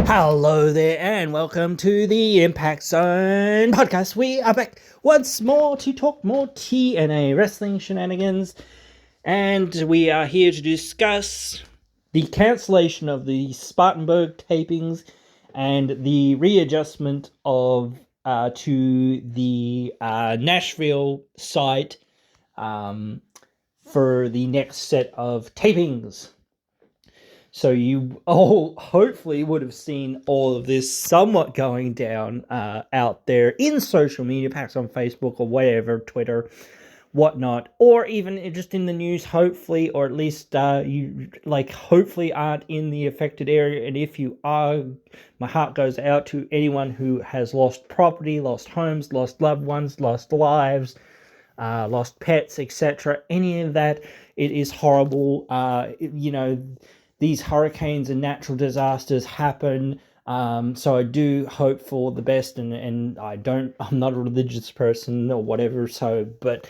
Hello there, and welcome to the Impact Zone podcast. We are back once more to talk more TNA wrestling shenanigans, and we are here to discuss the cancellation of the Spartanburg tapings and the readjustment of to the Nashville site for the next set of tapings. So you all hopefully would have seen all of this somewhat going down out there in social media, perhaps on Facebook or whatever, Twitter, whatnot, or even just in the news, hopefully, or at least you hopefully aren't in the affected area. And if you are, my heart goes out to anyone who has lost property, lost homes, lost loved ones, lost lives, lost pets, etc. Any of that, it is horrible. These hurricanes and natural disasters happen. So I do hope for the best, and I'm not a religious person or whatever. But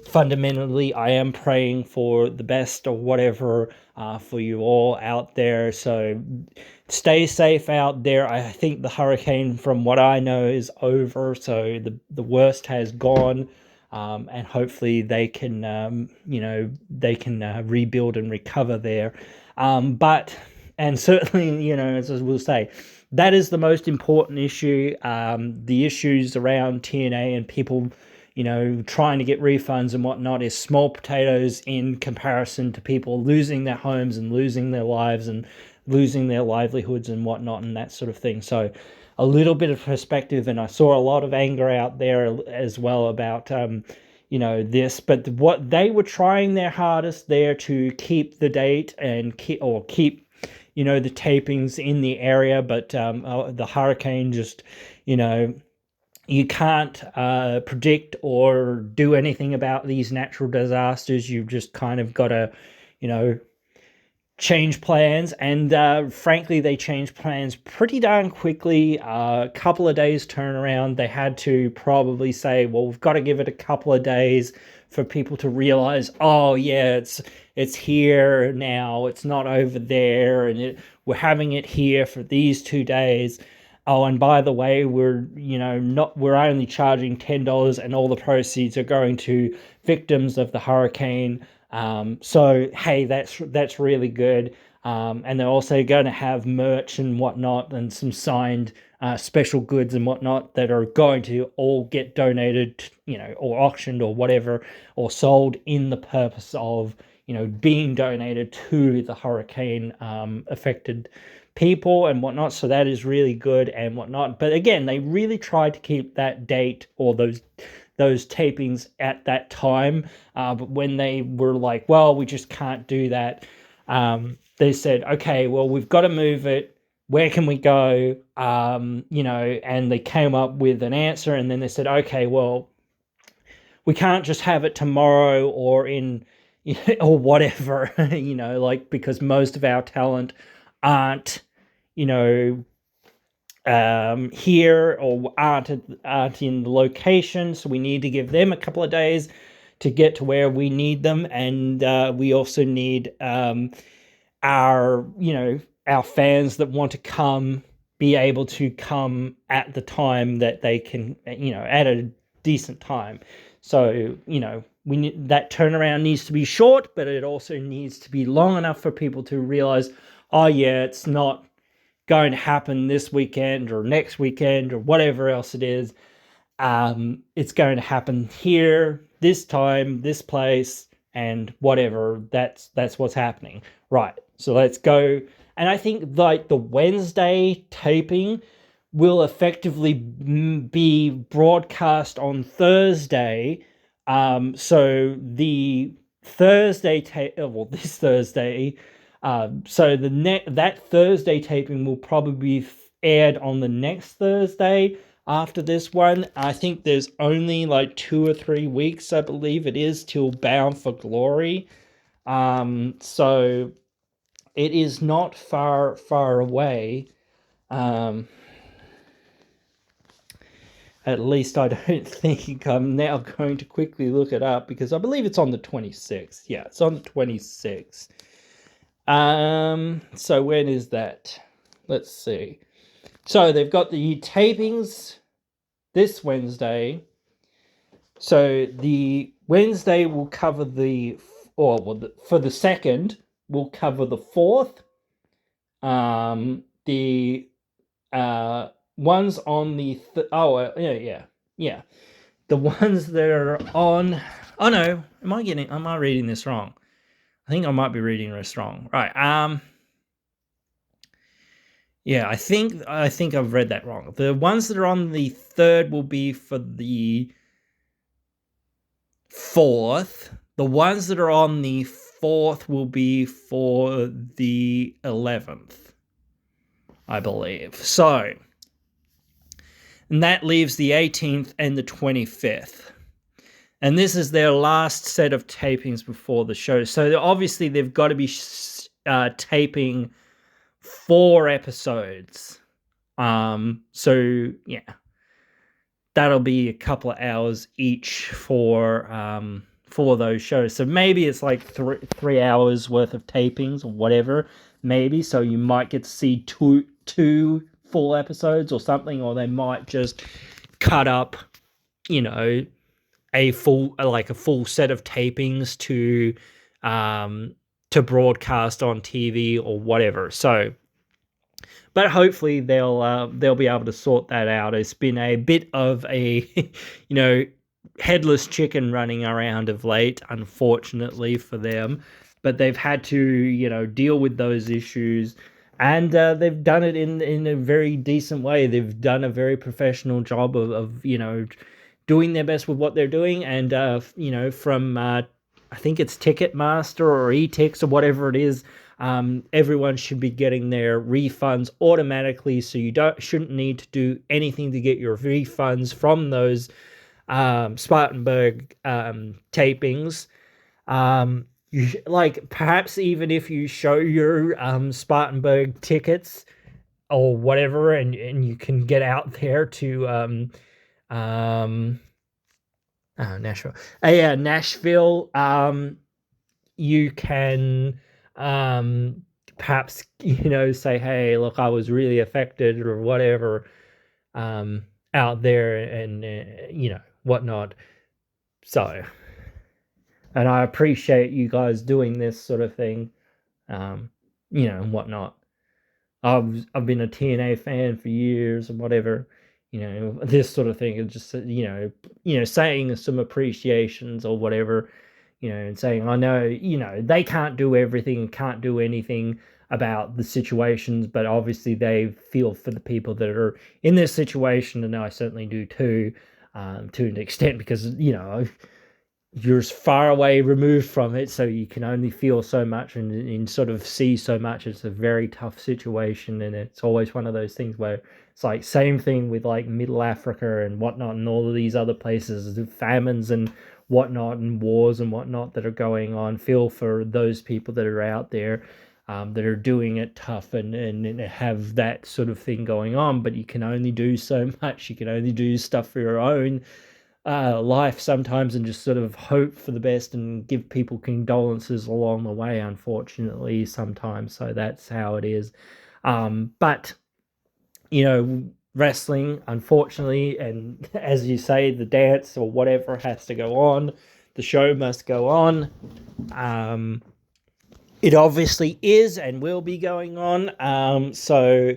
fundamentally, I am praying for the best or whatever for you all out there. So stay safe out there. I think the hurricane, from what I know, is over. So the worst has gone. And hopefully they can, rebuild and recover there. And certainly, as we'll say, that is the most important issue. The issues around TNA and people, trying to get refunds and whatnot is small potatoes in comparison to people losing their homes and losing their lives and losing their livelihoods and whatnot and that sort of thing. So a little bit of perspective, and I saw a lot of anger out there as well about this, but what they were trying their hardest there to keep the date and keep the tapings in the area, but the hurricane just you can't predict or do anything about these natural disasters. You've just kind of got to change plans, and frankly they changed plans pretty darn quickly. A couple of days turnaround. They had to probably say, well, we've got to give it a couple of days for people to realize, oh yeah, it's here now, it's not over there, and we're having it here for these 2 days. Oh, and by the way, we're only charging $10, and all the proceeds are going to victims of the hurricane. So hey, that's really good. And they're also going to have merch and whatnot, and some signed special goods and whatnot that are going to all get donated, or auctioned or whatever, or sold in the purpose of being donated to the hurricane affected people and whatnot. So that is really good and whatnot. But again, they really tried to keep that date or those tapings at that time. But when they were like, well, we just can't do that, they said, okay, well, we've got to move it. Where can we go? And they came up with an answer, and then they said, okay, well, we can't just have it tomorrow or in, or whatever, because most of our talent aren't, here or aren't in the location, so we need to give them a couple of days to get to where we need them, and we also need our fans that want to come be able to come at the time that they can, at a decent time. So we need that turnaround needs to be short, but it also needs to be long enough for people to realize, oh yeah, it's not going to happen this weekend or next weekend or whatever else it is. It's going to happen here, this time, this place, and whatever. That's what's happening. Right. So let's go. And I think like the Wednesday taping will effectively be broadcast on Thursday. So the Thursday this Thursday. So that Thursday taping will probably be aired on the next Thursday after this one. I think there's only like 2 or 3 weeks, I believe it is, till Bound for Glory. So it is not far away. At least I don't think. I'm now going to quickly look it up because I believe it's on the 26th. Yeah, it's on the 26th. So when is that? let's see. So they've got the tapings this Wednesday. So the Wednesday will cover for the second, we'll cover the fourth. The ones on the yeah. The ones that are on. Oh no, am I reading this wrong? I think I might be reading this wrong. Right. Yeah, I think I've read that wrong. The ones that are on the third will be for the fourth. The ones that are on the fourth will be for the 11th, I believe. So, and that leaves the 18th and the 25th. And this is their last set of tapings before the show. So obviously they've got to be taping 4 episodes. So yeah, that'll be a couple of hours each for those shows. So maybe it's like 3 hours worth of tapings or whatever. Maybe so you might get to see two full episodes or something, or they might just cut up, a full set of tapings to broadcast on TV or whatever. So, but hopefully they'll be able to sort that out. It's been a bit of a headless chicken running around of late, unfortunately for them. But they've had to deal with those issues, and they've done it in a very decent way. They've done a very professional job of doing their best with what they're doing, and from I think it's Ticketmaster or eTix or whatever it is, everyone should be getting their refunds automatically, so you shouldn't need to do anything to get your refunds from those Spartanburg tapings. Perhaps even if you show your Spartanburg tickets or whatever, and you can get out there to Nashville. Nashville. You can perhaps say, hey, look, I was really affected or whatever out there, and whatnot. So, and I appreciate you guys doing this sort of thing, and whatnot. I've been a TNA fan for years and whatever. This sort of thing is just saying some appreciations or whatever, and saying, I know, they can't do everything, can't do anything about the situations, but obviously they feel for the people that are in this situation, and I certainly do too, to an extent, because you're far away removed from it, so you can only feel so much and sort of see so much. It's a very tough situation, and it's always one of those things where it's like same thing with like Middle Africa and whatnot, and all of these other places, the famines and whatnot, and wars and whatnot that are going on. Feel for those people that are out there, that are doing it tough and have that sort of thing going on, but you can only do so much. You can only do stuff for your own life sometimes, and just sort of hope for the best and give people condolences along the way, unfortunately, sometimes. So that's how it is. But wrestling, unfortunately, and as you say, the dance or whatever has to go on. The show must go on. It obviously is and will be going on. So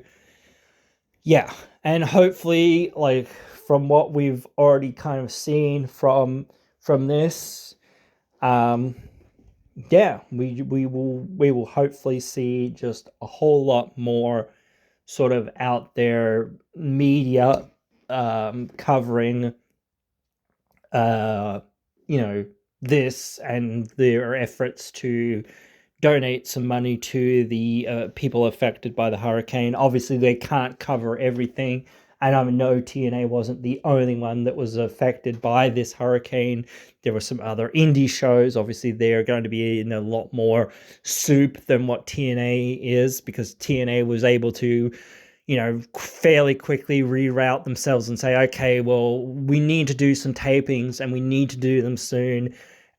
yeah, and hopefully, like, from what we've already kind of seen from this, yeah, we will hopefully see just a whole lot more sort of out there media covering this and their efforts to donate some money to the people affected by the hurricane. Obviously, they can't cover everything, and I know TNA wasn't the only one that was affected by this hurricane. There were some other indie shows. Obviously, they're going to be in a lot more soup than what TNA is, because TNA was able to fairly quickly reroute themselves and say, okay, well, we need to do some tapings and we need to do them soon.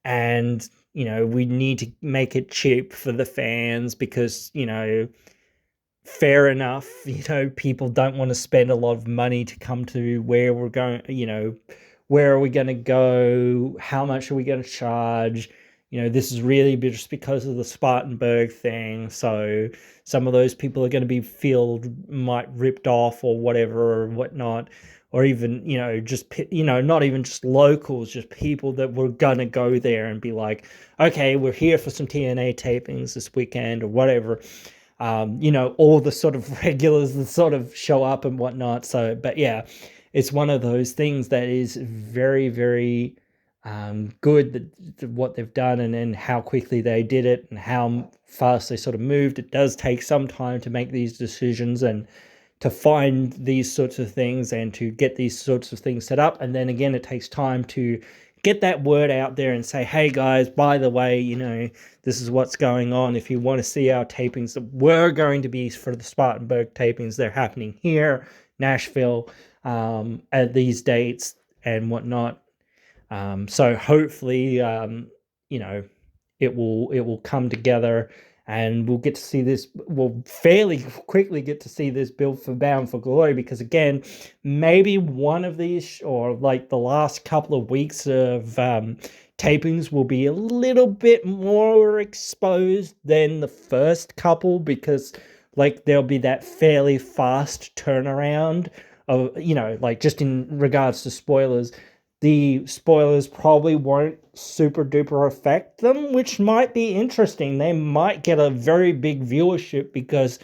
And, we need to make it cheap for the fans, because, fair enough. People don't want to spend a lot of money to come to where we're going. Where are we going to go? How much are we going to charge? This is really just because of the Spartanburg thing. So some of those people are going to be might ripped off or whatever or whatnot, or even just not even just locals, just people that were gonna go there and be like, okay, we're here for some TNA tapings this weekend or whatever. All the sort of regulars that sort of show up and whatnot. So, but yeah, it's one of those things that is very, very good that what they've done, and then how quickly they did it and how fast they sort of moved. It does take some time to make these decisions and to find these sorts of things and to get these sorts of things set up. And then again, it takes time to get that word out there and say, hey guys, by the way, this is what's going on. If you want to see our tapings that were going to be for the Spartanburg tapings, they're happening here, Nashville, at these dates and whatnot. So hopefully, it will come together, and we'll get to see this. We'll fairly quickly get to see this build for Bound for Glory, because again, maybe one of these, or like the last couple of weeks of tapings, will be a little bit more exposed than the first couple, because like there'll be that fairly fast turnaround of, like just in regards to spoilers. The spoilers probably won't super duper affect them, which might be interesting. They might get a very big viewership because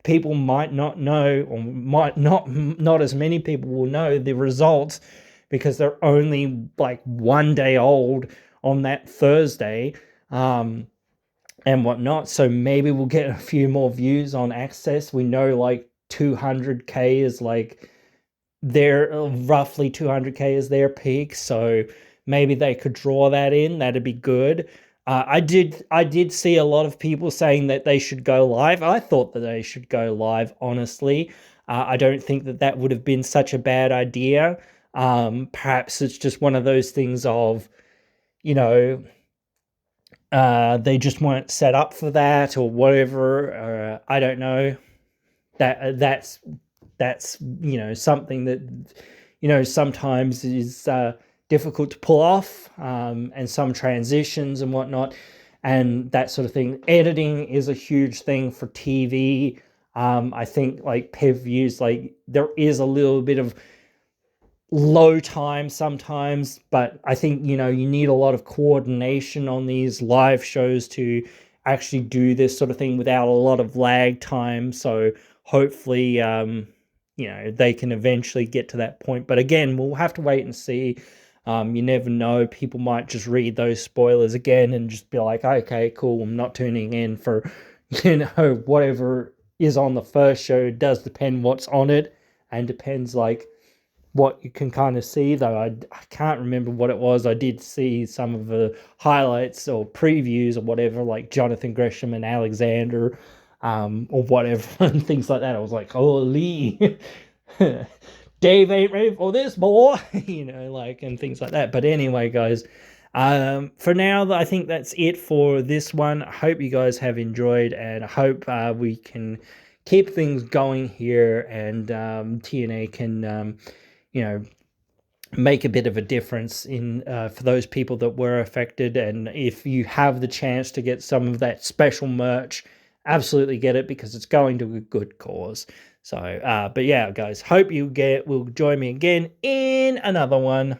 people might not know, or might not as many people will know the results, because they're only like 1 day old on that Thursday, and whatnot. So maybe we'll get a few more views on Access. We know like 200K is like roughly 200K is their peak, so maybe they could draw that in. That'd be good. I did see a lot of people saying that they should go live. I thought that they should go live, honestly. I don't think that would have been such a bad idea. Perhaps it's just one of those things of, they just weren't set up for that or whatever. I don't know. That's something that sometimes is difficult to pull off, and some transitions and whatnot, and that sort of thing. Editing is a huge thing for TV. I think like pay-per-views, like there is a little bit of low time sometimes, but I think you need a lot of coordination on these live shows to actually do this sort of thing without a lot of lag time. So hopefully they can eventually get to that point, but again, we'll have to wait and see. You never know, people might just read those spoilers again and just be like, okay, cool, I'm not tuning in for whatever is on the first show. It does depend what's on it, and depends like what you can kind of see, though. I can't remember what it was. I did see some of the highlights or previews or whatever, like Jonathan Gresham and Alexander, or whatever, and things like that. I was like, holy, Dave ain't ready for this, boy, and things like that. But anyway, guys, for now, I think that's it for this one. I hope you guys have enjoyed, and I hope we can keep things going here, and TNA can, make a bit of a difference in for those people that were affected. And if you have the chance to get some of that special merch, absolutely get it, because it's going to a good cause. So but yeah, guys, hope you will join me again in another one.